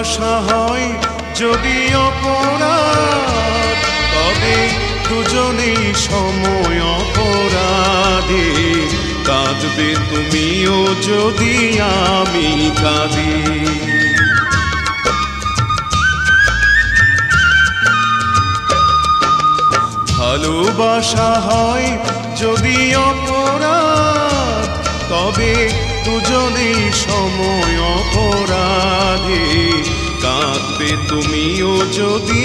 ভালোবাসা হয় যদি অপরাধ, তবে দুজনেই সময় অপরাধী। কাঁদবে তুমিও যদি আমি কাঁদি। ভালোবাসা হয় যদি অপরাধ, তবে দুজনেই সময় অপরাধী। কাঁদবে তুমিও যদি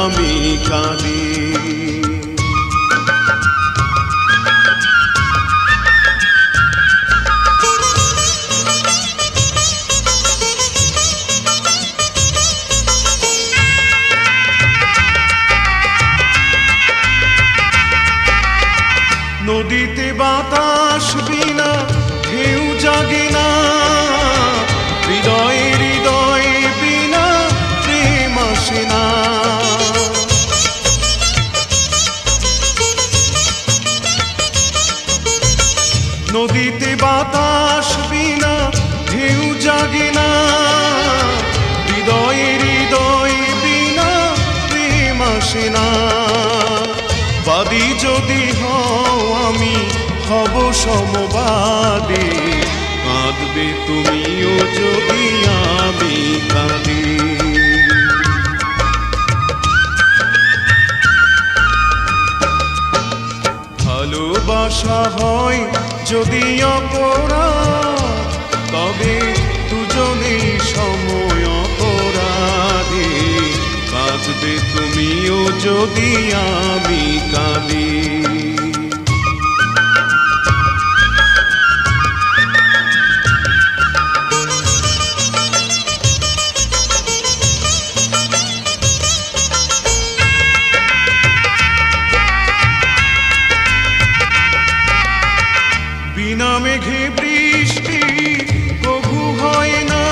আমি কাঁদি। নদীতে বাতাস বিনা ঢেউ জাগে না, হৃদয়ে হৃদয় বিনা প্রেম আসে না। নদীতে বাতাস বিনা ঢেউ জাগে না, হৃদয়ে হৃদয় বিনা প্রেম আসে না। বাদী যদি হও আমি হব সমবাদী, কাঁদবে তুমিও যদি আমি কাঁদি। ভালোবাসা হয় যদি অপরাধ, তবে দুজনেই সময় অপরাধী। কাঁদবে তুমিও যদি আমি কাঁদি। বিনা মেঘে বৃষ্টি কভু হয় না,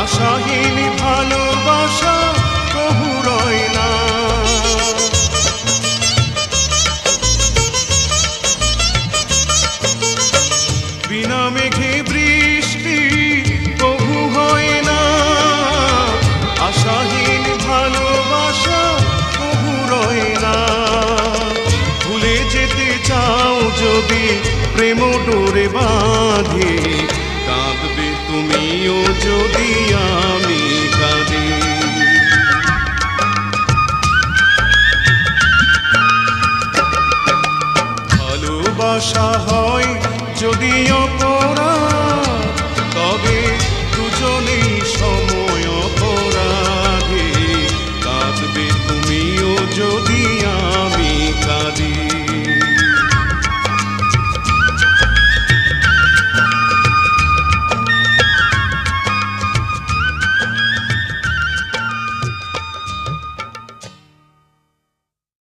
আশাহীন ভালোবাসা কভু রয় না। বিনা মেঘে বৃষ্টি কভু হয় না, আশাহীন ভালোবাসা কভু রয় না। ভুলে যেতে চাও যদি প্রেম ডোরে বাঁধে, কাঁদবে তুমিও যদি আমি কাঁদি। ভালোবাসা হয় যদি